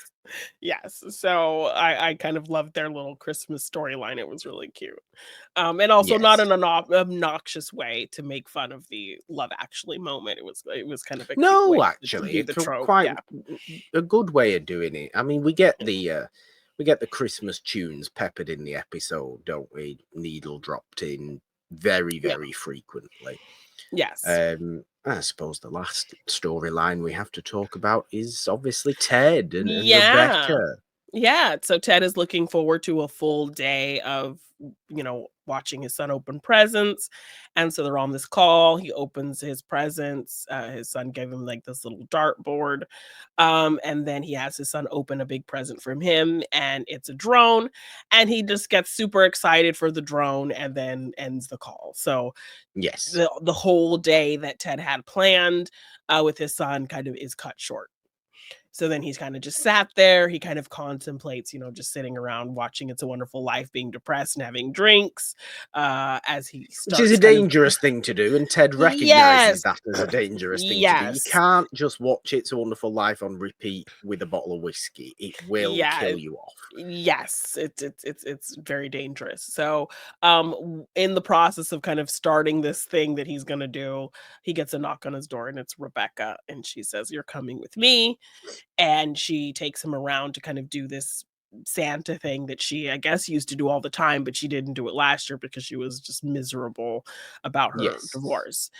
Yes, so I kind of loved their little Christmas storyline, it was really cute. And also not Yes. an obnoxious way to make fun of the Love Actually moment, it was kind of a cute way No, to actually, do the it's trope, quite yeah. a good way of doing it. I mean, we get the Christmas tunes peppered in the episode, don't we? Needle dropped in very, Yeah, very frequently. yes. I suppose the last storyline we have to talk about is obviously Ted and Yeah. Rebecca. Yeah, so Ted is looking forward to a full day of, watching his son open presents, and so they're on this call, he opens his presents, his son gave him, like, this little dartboard, and then he has his son open a big present from him, and it's a drone, and he just gets super excited for the drone and then ends the call, so Yes. the whole day that Ted had planned, with his son kind of is cut short. So then he's kind of just sat there. He kind of contemplates, just sitting around watching It's a Wonderful Life, being depressed and having drinks as he Which is a starts kind of. dangerous thing to do, and Ted recognizes Yes. that as a dangerous thing to do. You Yes. can't just watch It's a Wonderful Life on repeat with a bottle of whiskey. It will Yeah. kill you off. Yes, it's very dangerous. So, in the process of kind of starting this thing that he's gonna do, he gets a knock on his door, and it's Rebecca, and she says, "You're coming with me." And she takes him around to kind of do this Santa thing that she, I guess, used to do all the time, but she didn't do it last year because she was just miserable about her Yes. divorce.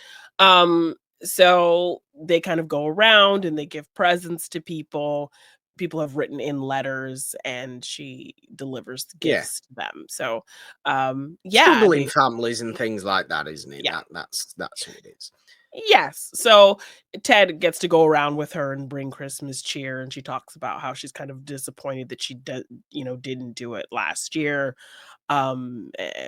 So they kind of go around and they give presents to people. People have written in letters and she delivers the Yeah. gifts to them. So yeah, Struggling families and things like that, isn't it? yeah. That's who it is. Yes. So Ted gets to go around with her and bring Christmas cheer, and she talks about how she's kind of disappointed that she didn't do it last year,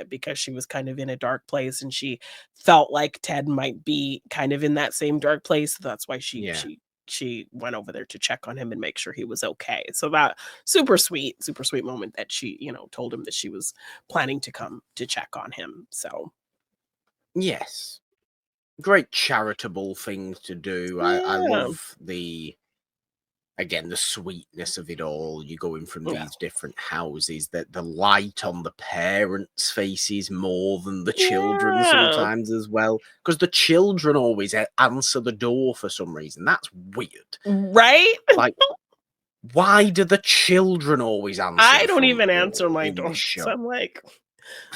because she was kind of in a dark place, and she felt like Ted might be kind of in that same dark place. So that's why she Yeah. she she went over there to check on him and make sure he was okay. So that super sweet moment that she, told him that she was planning to come to check on him. So Yes. Great charitable things to do. I yeah. love the again, the sweetness of it all. You're going from Yeah. these different houses, that the light on the parents' faces more than the children Yeah. sometimes as well. Because the children always answer the door for some reason. That's weird. Right? Like, why do the children always answer I the don't front even door answer my in door. this So show? I'm like,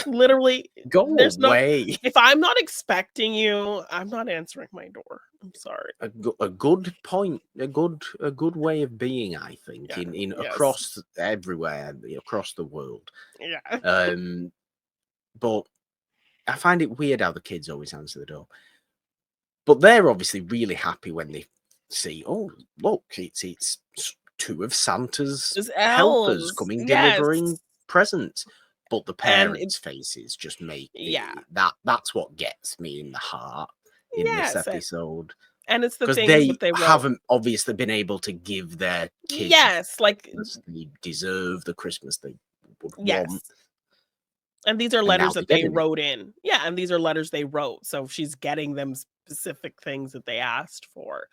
literally, Go there's no, away. if I'm not expecting you, I'm not answering my door. I'm sorry. A good point, a good way of being, I think, Yeah. in Yes. across everywhere, across the world. Yeah. But I find it weird how the kids always answer the door. But they're obviously really happy when they see, oh, look, it's two of Santa's Just helpers elves. coming Yes. delivering presents. But the And parents' faces just make yeah. that's what gets me in the heart in this Yes. episode. And it's the Because things they that they wrote. haven't obviously been able to give their kids Yes. Like, they deserve, the Christmas they would yes. want. And these are And now letters they're that they getting it. wrote in. Yeah, and these are letters they wrote. So she's getting them specific things that they asked for.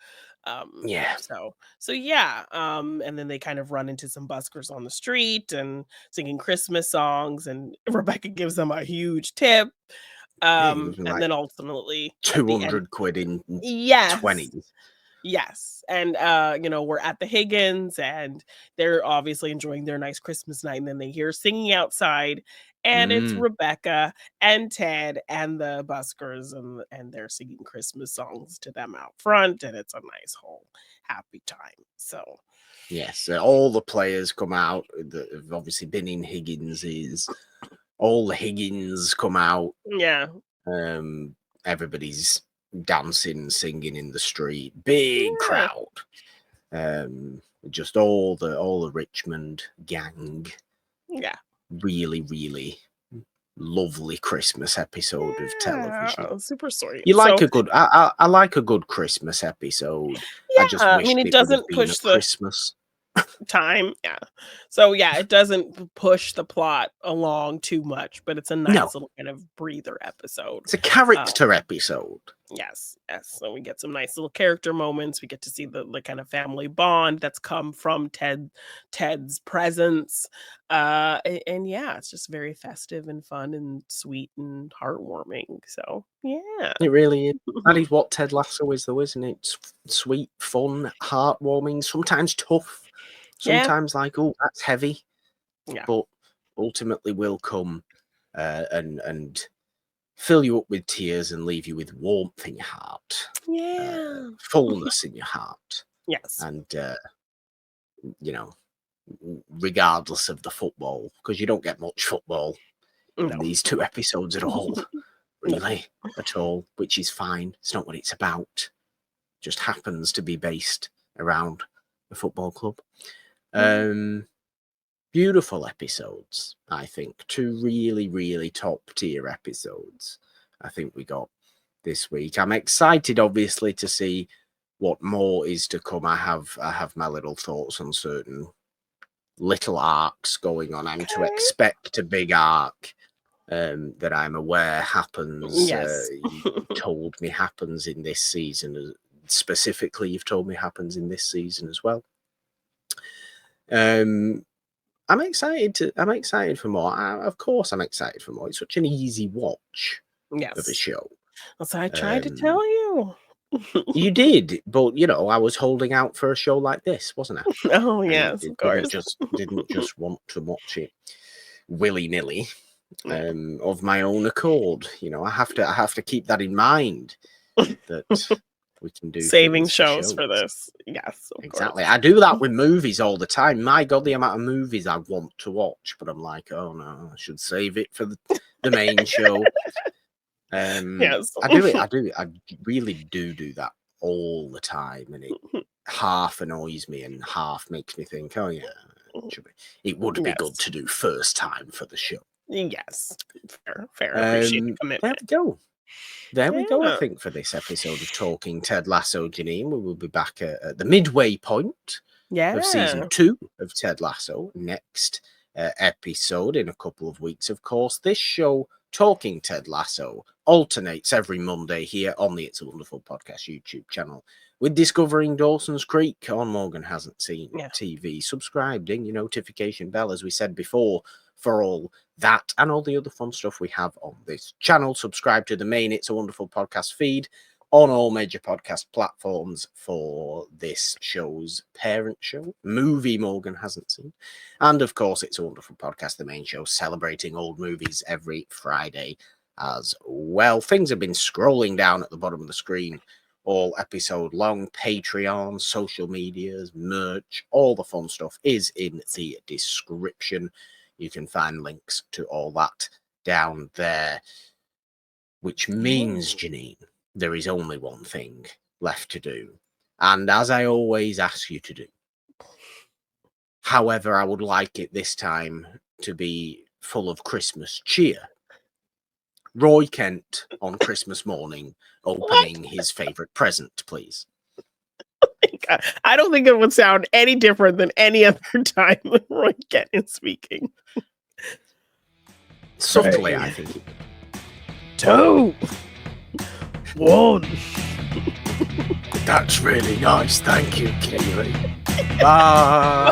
Yeah. So yeah. And then they kind of run into some buskers on the street and singing Christmas songs, and Rebecca gives them a huge tip. Yeah, it was And like then ultimately at the end, 200 quid in yes. 20s. Yes. And we're at the Higgins, and they're obviously enjoying their nice Christmas night, and then they hear singing outside, and it's Rebecca and Ted and the buskers, and they're singing Christmas songs to them out front, and it's a nice whole happy time. So Yes, all the players come out that have obviously been in Higgins's. All the Higgins come out. yeah. Everybody's dancing, singing in the street. Big Yeah. crowd. Just all the Richmond gang. Yeah. Really, really lovely Christmas episode of television. Super sweet. You like So a good I like a good Christmas episode. I yeah, just I wished mean, it it would have doesn't been push at the Christmas. time. Yeah. So yeah, it doesn't push the plot along too much, but it's a No, nice little kind of breather episode. it's a character episode. Yes. So we get some nice little character moments. We get to see the kind of family bond that's come from Ted's presence. And yeah, it's just very festive and fun and sweet and heartwarming. So yeah. It really is. That is what Ted Lasso is, though, isn't it? It's sweet, fun, heartwarming, sometimes tough, Yeah. sometimes like, oh, that's heavy, Yeah. but ultimately will come and fill you up with tears and leave you with warmth in your heart, Yeah. fullness in your heart, Yes. and you know, regardless of the football, because you don't get much football in No. these 2 episodes at all, No. really, at all, which is fine. It's not what it's about. Just happens to be based around the football club. Beautiful episodes, I think. 2 really, really top tier episodes I think we got this week. I'm excited, obviously, to see what more is to come. I have my little thoughts on certain little arcs going on. I'm to expect a big arc that I'm aware happens. Yes. You told me happens in this season. Specifically, you've told me happens in this season as well. I'm excited for more. Of course, I'm excited for more. It's such an easy watch of a show. That's what I tried to tell you. You did, but I was holding out for a show like this, wasn't I? Oh I yes, of course. didn't just want to watch it willy nilly, of my own accord. I have to keep that in mind, that we can do Saving things for shows for this. Yes, of Exactly. course. I do that with movies all the time. My God, the amount of movies I want to watch, but I'm like, oh no, I should save it for the main show. Yes. I do it. I really do that all the time, and it half annoys me and half makes me think, oh yeah, it would be good Yes. to do first time for the show. Yes. Fair. Appreciate the There commitment. we go. There we go, I Yeah. think, for this episode of Talking Ted Lasso, Janine. We will be back at the midway point of season Yeah. 2 of Ted Lasso next episode in a couple of weeks. Of course, this show, Talking Ted Lasso, alternates every Monday here on the It's a Wonderful Podcast YouTube channel with discovering Dawson's Creek on Morgan Hasn't Seen Yeah. TV. Subscribe, ding your notification bell, as we said before, for all that and all the other fun stuff we have on this channel. Subscribe to the main It's a Wonderful Podcast feed on all major podcast platforms for this show's parent show, movie Morgan Hasn't Seen. And of course, It's a Wonderful Podcast, the main show, celebrating old movies every Friday as well. Things have been scrolling down at the bottom of the screen all episode long. Patreon, social medias, merch, all the fun stuff is in the description. You can find links to all that down there, which means, Janine, there is only one thing left to do. And as I always ask you to do, however, I would like it this time to be full of Christmas cheer. Roy Kent on Christmas morning opening his favourite present, please. I don't think it would sound any different than any other time when Roy Kent is speaking. Subtly, I think. 2, 1. That's really nice. Thank you, Kaylee. Bye.